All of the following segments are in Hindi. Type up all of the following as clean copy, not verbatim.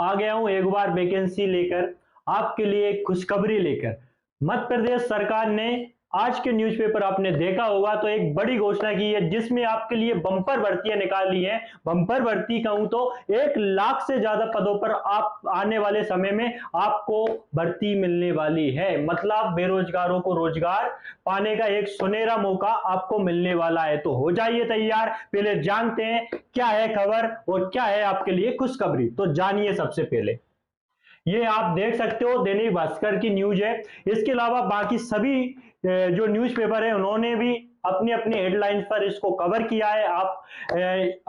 आ गया हूं एक बार वैकेंसी लेकर, आपके लिए एक खुशखबरी लेकर। मध्य प्रदेश सरकार ने आज के न्यूज़पेपर आपने देखा होगा तो एक बड़ी घोषणा की है जिसमें आपके लिए बम्पर भर्तियां निकाली हैं। बम्पर भर्ती कहूं तो 1 लाख से ज्यादा पदों पर आप आने वाले समय में आपको भर्ती मिलने वाली है। मतलब बेरोजगारों को रोजगार पाने का एक सुनहरा मौका आपको मिलने वाला है। तो हो जाइए तैयार। पहले जानते हैं क्या है खबर और क्या है आपके लिए खुशखबरी। तो जानिए सबसे पहले, ये आप देख सकते हो दैनिक भास्कर की न्यूज है। इसके अलावा बाकी सभी जो न्यूज़पेपर है उन्होंने भी अपनी अपनी हेडलाइंस पर इसको कवर किया है। आप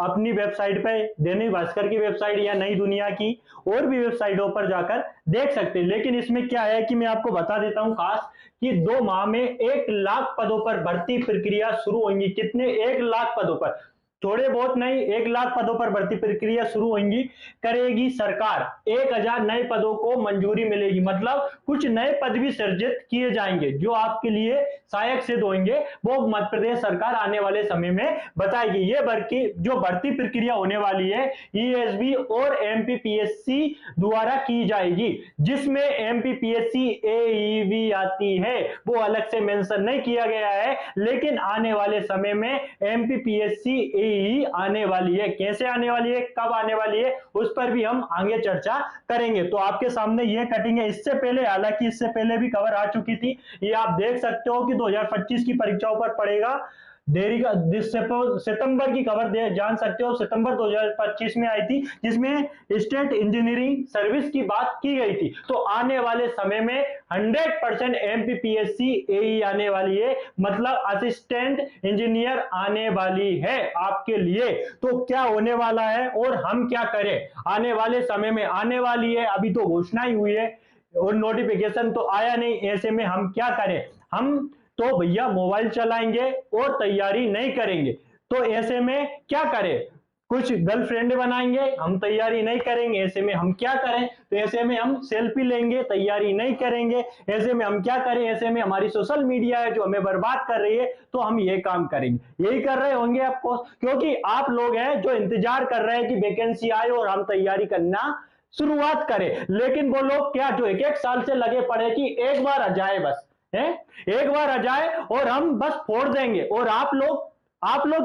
अपनी वेबसाइट पे, दैनिक भास्कर की वेबसाइट या नई दुनिया की और भी वेबसाइटों पर जाकर देख सकते हैं। लेकिन इसमें क्या है कि मैं आपको बता देता हूं खास कि 2 माह में 1 लाख पदों पर भर्ती प्रक्रिया शुरू होंगी। कितने? 1 लाख पदों पर, थोड़े बहुत नहीं, 1 लाख पदों पर भर्ती प्रक्रिया शुरू होंगी। करेगी सरकार। 1000 नए पदों को मंजूरी मिलेगी। मतलब कुछ नए पद भी सृजित किए जाएंगे जो आपके लिए सहायक सिद्ध होंगे। वो मध्य प्रदेश सरकार आने वाले समय में बताएगी। ये जो भर्ती प्रक्रिया होने वाली है ईएसबी और एमपीपीएससी द्वारा की जाएगी, जिसमें एमपीपीएससी एईवी आती है वो अलग से मेंशन नहीं किया गया है, लेकिन आने वाले समय में एमपीपीएससी एई आने वाली है। कैसे आने वाली है, कब आने वाली है, उस पर भी हम आगे चर्चा करेंगे। तो आपके सामने ये कटिंग है। इससे पहले, हालांकि इससे पहले भी खबर आ चुकी थी, ये आप देख सकते हो कि 2025 की परीक्षाओं पर पड़ेगा देरी का। सितंबर की खबर जान सकते हो, सितंबर 2025 में आई थी जिसमें स्टेट इंजीनियरिंग सर्विस की बात की गई थी। तो आने वाले समय में 100% एमपीपीएससी एई आने वाली है। मतलब असिस्टेंट इंजीनियर आने वाली है आपके लिए। तो क्या होने वाला है और हम क्या करें आने वाले समय में, आने वाली है, अभी तो घोषणा ही हुई है और नोटिफिकेशन तो आया नहीं। ऐसे में हम क्या करें? हम तो भैया मोबाइल चलाएंगे और तैयारी नहीं करेंगे। तो ऐसे में क्या करें? कुछ गर्लफ्रेंड बनाएंगे, हम तैयारी नहीं करेंगे। ऐसे में हम क्या करें? तो ऐसे में हम सेल्फी लेंगे, तैयारी नहीं करेंगे। ऐसे में हम क्या करें? ऐसे में हमारी सोशल मीडिया है जो हमें बर्बाद कर रही है, तो हम ये काम करेंगे। यही कर रहे होंगे आपको, क्योंकि आप लोग हैं जो इंतजार कर रहे हैं कि वैकेंसी आए और हम तैयारी करना शुरुआत करें। लेकिन वो लोग क्या जो 1-1 साल से लगे पड़े कि एक बार आ जाए, बस है, एक बार आ जाए और हम बस फोड़ देंगे। और आप लोग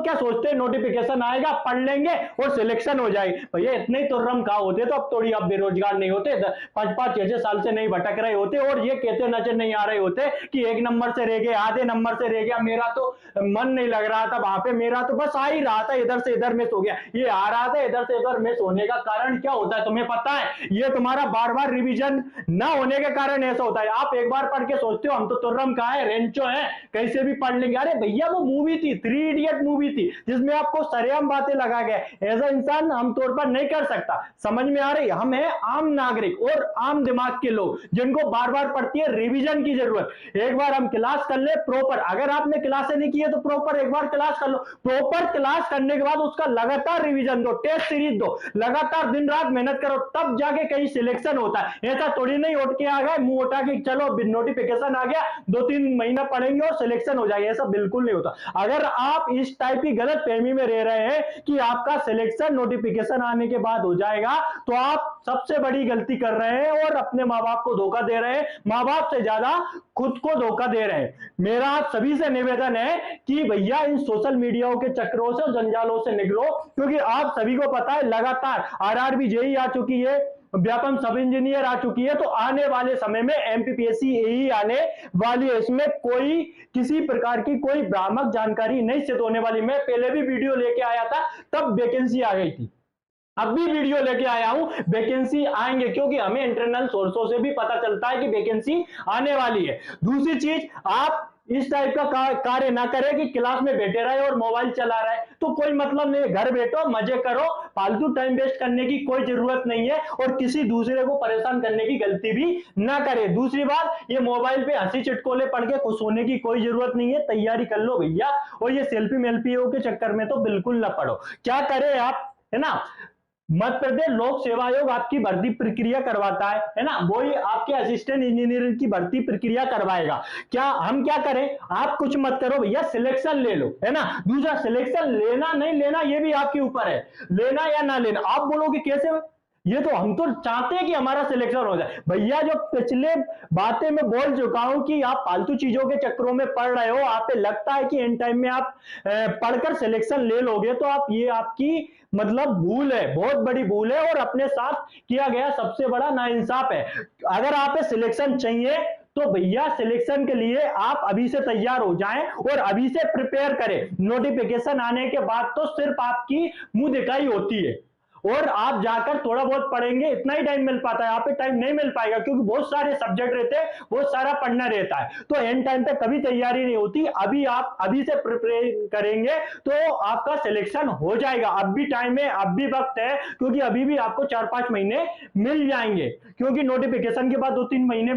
क्या सोचते हैं? नोटिफिकेशन आएगा, पढ़ लेंगे और सिलेक्शन हो जाएगी। भैया इतने ही तुर्रम कहा होते तो अब थोड़ी आप बेरोजगार नहीं होते, 5-5, 6-6 साल से नहीं भटक रहे होते और ये कहते नजर नहीं आ रहे होते कि 1 नंबर से रह गए, आधे नंबर से रह गया, मेरा तो मन नहीं लग रहा था वहां पे, मेरा तो बस आ ही रहा था, इधर से इधर मिस हो गया। ये आ रहा था इधर से इधर मिस होने का कारण क्या होता है तुम्हें पता है? ये तुम्हारा बार बार रिविजन ना होने के कारण ऐसा होता है। आप एक बार पढ़ के सोचते हो हम तो तुर्रम कहा है, रेंचो है, कैसे भी पढ़ लेंगे। अरे भैया वो मूवी थी, 3 इडियट मूवी थी, जिसमें आपको सरेआम बातें लगा गया। ऐसा इंसान आमतौर पर नहीं कर सकता। समझ में आ रही? हम है आम नागरिक और आम दिमाग के लोग जिनको बार बार पढ़ती है रिवीजन की जरूरत। एक बार हम क्लास कर ले प्रॉपर, अगर आपने क्लासें नहीं की है तो प्रॉपर एक बार क्लास कर लो। प्रॉपर क्लास करने के बाद उसका लगातार रिवीजन दो, टेस्ट सीरीज दो, लगातार दिन रात मेहनत करो, तब जाके कहीं सिलेक्शन होता है। ऐसा थोड़ी नहीं उठ के आ गए मुंह उठा के चलो नोटिफिकेशन आ गया 2-3 महीना पढ़ेंगे और सिलेक्शन हो जाएगा, ऐसा बिल्कुल नहीं होता। अगर आप इस टाइप की गलत फहमी में रह रहे हैं कि आपका सिलेक्शन नोटिफिकेशन आने के बाद हो जाएगा, तो आप सबसे बड़ी गलती कर रहे हैं और अपने माँ बाप को धोखा दे रहे हैं। माँ बाप से ज्यादा खुद को धोखा दे रहे हैं। मेरा आप सभी से निवेदन है कि भैया इन सोशल मीडिया के चक्रों से, जंजालों से निकलो, क्योंकि आप सभी को पता है लगातार आरआरबी जेईई आ चुकी है, व्यापम सब इंजीनियर आ चुकी है, तो आने वाले समय में एमपीपीएससी एई आने वाली है। इसमें कोई किसी प्रकार की कोई भ्रामक जानकारी नहीं सिद्ध होने वाली। मैं पहले भी वीडियो लेके आया था, तब वैकेंसी आ गई थी, अब भी वीडियो लेके आया हूं, वैकेंसी आएंगे, क्योंकि हमें इंटरनल सोर्सों से भी पता चलता है कि वैकेंसी आने वाली है। दूसरी चीज, आप इस टाइप का कार्य ना करें कि क्लास में बैठे रहे और मोबाइल चला रहे, तो कोई मतलब नहीं। घर बैठो, मजे करो, फालतू टाइम वेस्ट करने की कोई जरूरत नहीं है और किसी दूसरे को परेशान करने की गलती भी ना करें। दूसरी बात, ये मोबाइल पे हंसी चुटकुले पढ़ के खुश होने की कोई जरूरत नहीं है। तैयारी कर लो भैया, और ये सेल्फी मेल्फियों के चक्कर में तो बिल्कुल ना पड़ो। क्या करें आप, है ना? मध्य प्रदेश लोक सेवा आयोग आपकी भर्ती प्रक्रिया करवाता है ना, वही आपके असिस्टेंट इंजीनियर की भर्ती प्रक्रिया करवाएगा। क्या हम क्या करें? आप कुछ मत करो भैया, सिलेक्शन ले लो, है ना। दूसरा, सिलेक्शन लेना नहीं लेना ये भी आपके ऊपर है, लेना या ना लेना। आप बोलोगे कैसे? ये तो हम तो चाहते हैं कि हमारा सिलेक्शन हो जाए। भैया जो पिछले बातें मैं बोल चुका हूं कि आप फालतू चीजों के चक्करों में पढ़ रहे हो, आप पे लगता है कि एंड टाइम में आप पढ़कर सिलेक्शन ले लोगे, तो आप ये आपकी मतलब भूल है, बहुत बड़ी भूल है और अपने साथ किया गया सबसे बड़ा नाइंसाफ है। अगर आप सिलेक्शन चाहिए तो भैया सिलेक्शन के लिए आप अभी से तैयार हो जाएं और अभी से प्रिपेयर करें। नोटिफिकेशन आने के बाद तो सिर्फ आपकी मुंह दिखाई होती है और आप जाकर थोड़ा बहुत पढ़ेंगे, इतना ही टाइम मिल पाता है। आप पे टाइम नहीं मिल पाएगा क्योंकि बहुत सारे सब्जेक्ट रहते हैं, बहुत सारा पढ़ना रहता है, तो एंड टाइम पे कभी तैयारी नहीं होती। अभी आप अभी से प्रिपेयर करेंगे तो आपका सिलेक्शन हो जाएगा। अब भी टाइम है, अब भी वक्त है, क्योंकि अभी भी आपको 4-5 महीने मिल जाएंगे, क्योंकि नोटिफिकेशन के बाद 2-3 महीने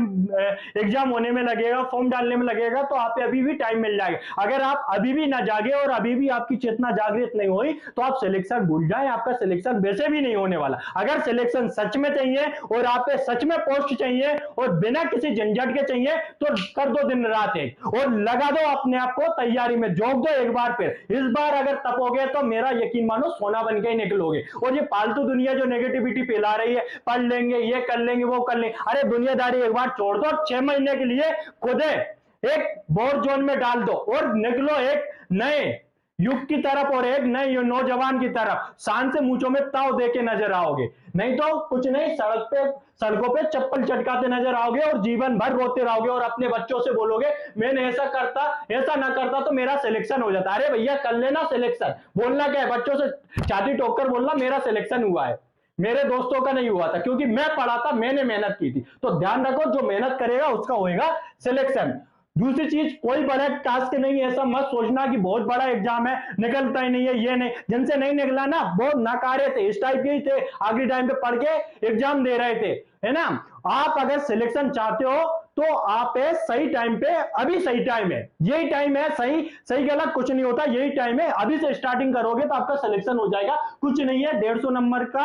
एग्जाम होने में लगेगा, फॉर्म डालने में लगेगा, तो आप पे अभी भी टाइम मिल जाएगा। अगर आप अभी भी ना जागे और अभी भी आपकी चेतना जागृत नहीं हुई तो आप सिलेक्शन भूल जाए, आपका सिलेक्शन वैसे भी नहीं होने वाला। अगर सिलेक्शन सच में चाहिए और आप पे सच में पोस्ट चाहिए और बिना किसी झंझट के चाहिए तो कर दो दिन रात एक और लगा दो अपने आप को तैयारी में, झोंक दो एक बार। फिर इस बार अगर तपोगे तो मेरा यकीन मानो सोना बन के ही निकलोगे। और ये फालतू दुनिया जो नेगेटिविटी फैला रही है, पढ़ लेंगे, ये कर लेंगे, वो कर लेंगे, अरे दुनियादारी एक बार छोड़ दो, 6 महीने के लिए खुद एक बोर जोन में डाल दो और निकलो एक नए युग की तरफ और एक नए नौजवान की तरफ। शान से मूंछों में ताव दे के नजर आओगे, नहीं तो कुछ नहीं, सड़कों पे चप्पल चटकाते नजर आओगे और जीवन भर रोते रहोगे और अपने बच्चों से बोलोगे मैंने ऐसा करता, ऐसा ना करता तो मेरा सिलेक्शन हो जाता। अरे भैया कर लेना सिलेक्शन, बोलना क्या है, बच्चों से छाती ठोक कर बोलना मेरा सिलेक्शन हुआ है, मेरे दोस्तों का नहीं हुआ था, क्योंकि मैं पढ़ा था, मैंने मेहनत की थी। तो ध्यान रखो, जो मेहनत करेगा उसका होएगा सिलेक्शन। दूसरी चीज, कोई बड़ा टास्क नहीं है, ऐसा मत सोचना कि बहुत बड़ा एग्जाम है, निकलता ही नहीं है, ये नहीं। जिनसे नहीं निकला ना वो नकारे थे, इस टाइप के ही थे, आखिरी टाइम पे पढ़ के एग्जाम दे रहे थे, है ना। आप अगर सिलेक्शन चाहते हो तो आप सही टाइम पे, अभी सही टाइम है, यही टाइम है, सही सही गलत कुछ नहीं होता, यही टाइम है, अभी से स्टार्टिंग करोगे तो आपका सिलेक्शन हो जाएगा। कुछ नहीं है, 150 नंबर का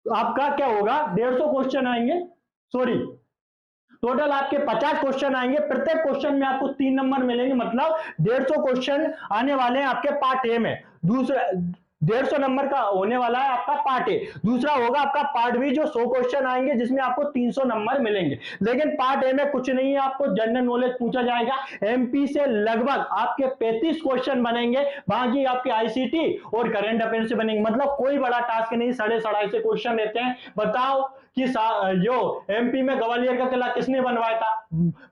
आपका क्या होगा, 150 क्वेश्चन आएंगे, सॉरी टोटल आपके 50 क्वेश्चन आएंगे, प्रत्येक क्वेश्चन में आपको 3 नंबर मिलेंगे, मतलब 150 क्वेश्चन आने वाले हैं आपके पार्ट ए में। दूसरा 150 नंबर का होने वाला है आपका पार्ट ए। दूसरा होगा आपका पार्ट बी, जो 100 क्वेश्चन आएंगे जिसमें आपको 300 नंबर मिलेंगे। लेकिन पार्ट ए में कुछ नहीं है, आपको जनरल नॉलेज पूछा जाएगा, एमपी से लगभग आपके 35 क्वेश्चन बनेंगे, बाकी आपके आईसीटी और करंट अफेयर से बनेंगे। मतलब कोई बड़ा टास्क नहीं, 250 से क्वेश्चन रहते हैं। बताओ कि जो एमपी में ग्वालियर का किला किसने बनवाया था,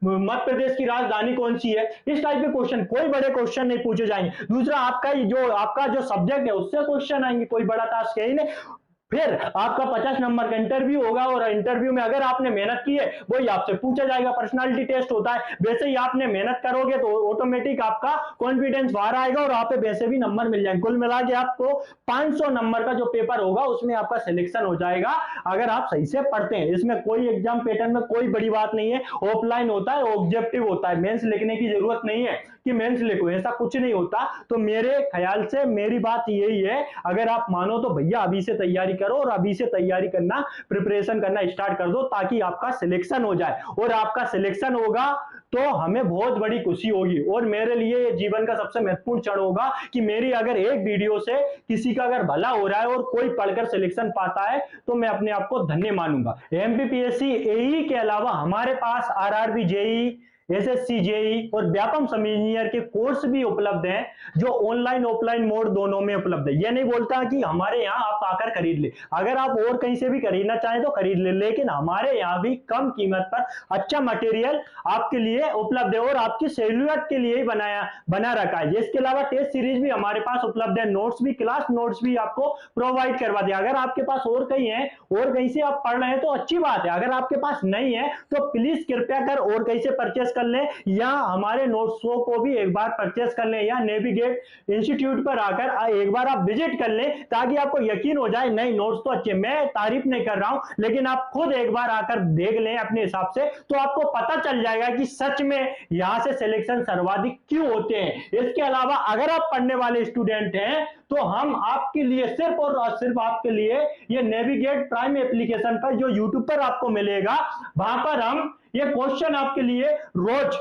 मध्य प्रदेश की राजधानी कौन सी है, इस टाइप के क्वेश्चन, कोई बड़े क्वेश्चन नहीं पूछे जाएंगे। दूसरा आपका जो सब्जेक्ट है उससे क्वेश्चन आएंगे, कोई बड़ा टास्क है ही नहीं। फिर आपका 50 नंबर का इंटरव्यू होगा और इंटरव्यू में अगर आपने मेहनत की है वही आपसे पूछा जाएगा, पर्सनालिटी टेस्ट होता है, वैसे ही आपने मेहनत करोगे तो ऑटोमेटिक आपका कॉन्फिडेंस बाहर आएगा और आप पे वैसे भी नंबर मिल जाएंगे। कुल मिला के आपको 500 नंबर का जो पेपर होगा उसमें आपका सिलेक्शन हो जाएगा, अगर आप सही से पढ़ते हैं। इसमें कोई एग्जाम पैटर्न में कोई बड़ी बात नहीं है, ऑफलाइन होता है, ऑब्जेक्टिव होता है, मेंस लिखने की जरूरत नहीं है कि मेंस लिखो, ऐसा कुछ नहीं होता। तो मेरे ख्याल से मेरी बात यही है, अगर आप मानो तो भैया अभी से तैयारी करो और अभी से तैयारी करना, प्रिपरेशन करना स्टार्ट कर दो, ताकि आपका सिलेक्शन हो जाए। और आपका सिलेक्शन होगा तो हमें बहुत बड़ी खुशी होगी और मेरे लिए जीवन का सबसे महत्वपूर्ण क्षण होगा कि मेरी अगर एक वीडियो से किसी का अगर भला हो रहा है और कोई पढ़कर सिलेक्शन पाता है तो मैं अपने आप को धन्य मानूंगा। एमपीपीएससी एई के अलावा हमारे पास आरआरबी, जेई, एसएससी, जेई और व्यापम सब इंजीनियर के कोर्स भी उपलब्ध हैं, जो ऑनलाइन ऑफलाइन मोड दोनों में उपलब्ध है। यह नहीं बोलता कि हमारे यहाँ आप आकर खरीद ले, अगर आप और कहीं से भी खरीदना चाहें तो खरीद ले, लेकिन हमारे यहाँ भी कम कीमत पर अच्छा मटेरियल आपके लिए उपलब्ध है और आपकी सहूलियत के लिए ही बना रखा है। इसके अलावा टेस्ट सीरीज भी हमारे पास उपलब्ध है, नोट्स भी, क्लास नोट्स भी आपको प्रोवाइड करवा दिया। अगर आपके पास और कहीं है और कहीं से आप पढ़ रहे हैं तो अच्छी बात है, अगर आपके पास नहीं है तो प्लीज कृपया कर और कहीं से परचेस कर लें या हमारे नोट्सों को भी एक बार परचेस कर लें या नेविगेट इंस्टीट्यूट पर आकर एक बार आप विजिट कर लें, ताकि आपको यकीन हो जाए नहीं नोट्स तो अच्छे, मैं तारीफ नहीं कर रहा हूं, लेकिन आप खुद एक बार आकर देख लें अपने हिसाब से, तो आपको पता चल जाएगा कि सच में यहां से सिलेक्शन सर्वाधिक क्यों होते हैं। इसके अलावा अगर आप पढ़ने वाले स्टूडेंट हैं तो हम आपके लिए सिर्फ और सिर्फ आपके लिए ये नेविगेट प्राइम एप्लीकेशन पर, जो यूट्यूब पर आपको मिलेगा, वहां पर हम ये क्वेश्चन आपके लिए रोज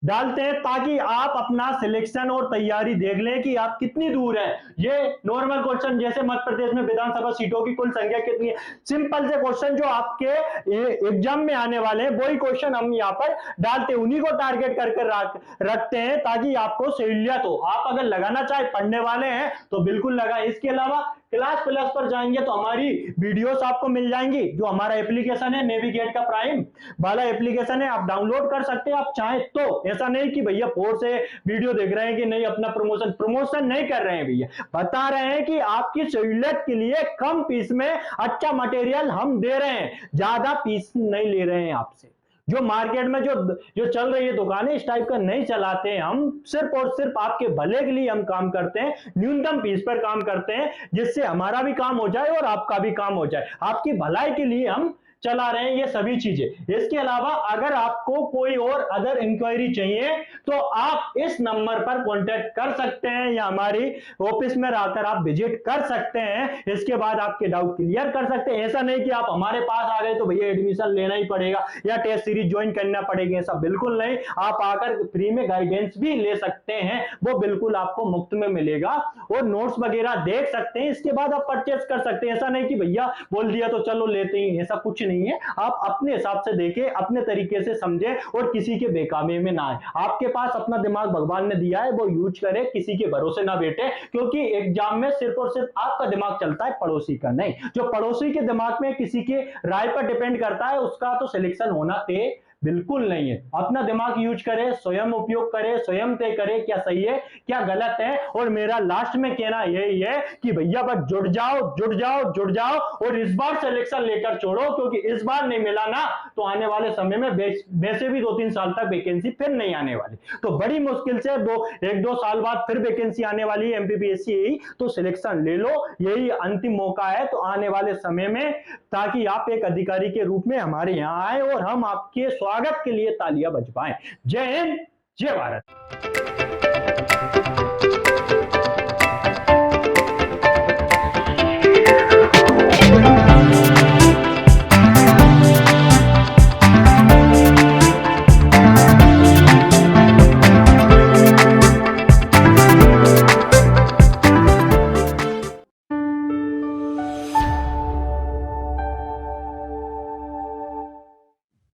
डालते हैं ताकि आप अपना सिलेक्शन और तैयारी देख लें कि आप कितनी दूर है। ये नॉर्मल क्वेश्चन जैसे मध्य प्रदेश में विधानसभा सीटों की कुल संख्या कितनी है, सिंपल से क्वेश्चन जो आपके एग्जाम में आने वाले हैं वही क्वेश्चन हम यहाँ पर डालते हैं, उन्हीं को टारगेट करके रखते हैं ताकि आपको सहूलियत हो। आप अगर लगाना चाहे पढ़ने वाले हैं तो बिल्कुल लगाएं। इसके अलावा क्लास प्लस पर जाएंगे तो हमारी वीडियोस आपको मिल जाएंगी। जो हमारा एप्लीकेशन है नेविगेट का प्राइम वाला एप्लीकेशन है, आप डाउनलोड कर सकते हैं आप चाहें तो। ऐसा नहीं कि भैया फोर्स से वीडियो देख रहे हैं कि नहीं, अपना प्रमोशन नहीं कर रहे हैं भैया, बता रहे हैं कि आपकी सहूलियत के लिए कम फीस में अच्छा मटेरियल हम दे रहे हैं, ज्यादा फीस नहीं ले रहे हैं आपसे। जो मार्केट में जो चल रही है दुकानें इस टाइप का नहीं चलाते हैं हम, सिर्फ और सिर्फ आपके भले के लिए हम काम करते हैं, न्यूनतम फीस पर काम करते हैं जिससे हमारा भी काम हो जाए और आपका भी काम हो जाए, आपकी भलाई के लिए हम चला रहे हैं ये सभी चीजें। इसके अलावा अगर आपको कोई और अदर इंक्वायरी चाहिए तो आप इस नंबर पर कांटेक्ट कर सकते हैं या हमारी ऑफिस में रहकर आप विजिट कर सकते हैं। इसके बाद आपके डाउट क्लियर कर सकते हैं। ऐसा नहीं कि आप हमारे पास आ गए तो भैया एडमिशन लेना ही पड़ेगा या टेस्ट सीरीज ज्वाइन करना पड़ेगी, ऐसा बिल्कुल नहीं। आप आकर फ्री में गाइडेंस भी ले सकते हैं, वो बिल्कुल आपको मुफ्त में मिलेगा और नोट्स वगैरह देख सकते हैं। इसके बाद आप परचेस कर सकते हैं। ऐसा नहीं कि भैया बोल दिया तो चलो लेते ही, ऐसा कुछ नहीं है। आप अपने हिसाब से देखें, अपने तरीके से समझें और किसी के बेकामी में ना आए। आपके पास अपना दिमाग भगवान ने दिया है, वो यूज करें, किसी के भरोसे ना बैठे, क्योंकि एग्जाम में सिर्फ और सिर्फ आपका दिमाग चलता है, पड़ोसी का नहीं। जो पड़ोसी के दिमाग में किसी के राय पर डिपेंड करता है उसका तो सिलेक्शन होना तय बिल्कुल नहीं है। अपना दिमाग यूज करें, स्वयं उपयोग करें, स्वयं तय करें क्या सही है क्या गलत है। और मेरा लास्ट में कहना यही है कि भैया बस जुड़ जाओ जुड़ जाओ जुड़ जाओ और इस बार सिलेक्शन लेकर छोड़ो, क्योंकि इस बार नहीं मिला ना तो आने वाले समय में वैसे भी 2-3 साल तक वैकेंसी फिर नहीं आने वाली। तो बड़ी मुश्किल से 1-2 साल बाद फिर वैकेंसी आने वाली है एमपीपीएससी, तो सिलेक्शन ले लो, यही अंतिम मौका है। तो आने वाले समय में ताकि आप एक अधिकारी के रूप में हमारे यहाँ आए और हम आपके स्वागत के लिए तालियां बजवाएं। जय हिंद, जय भारत।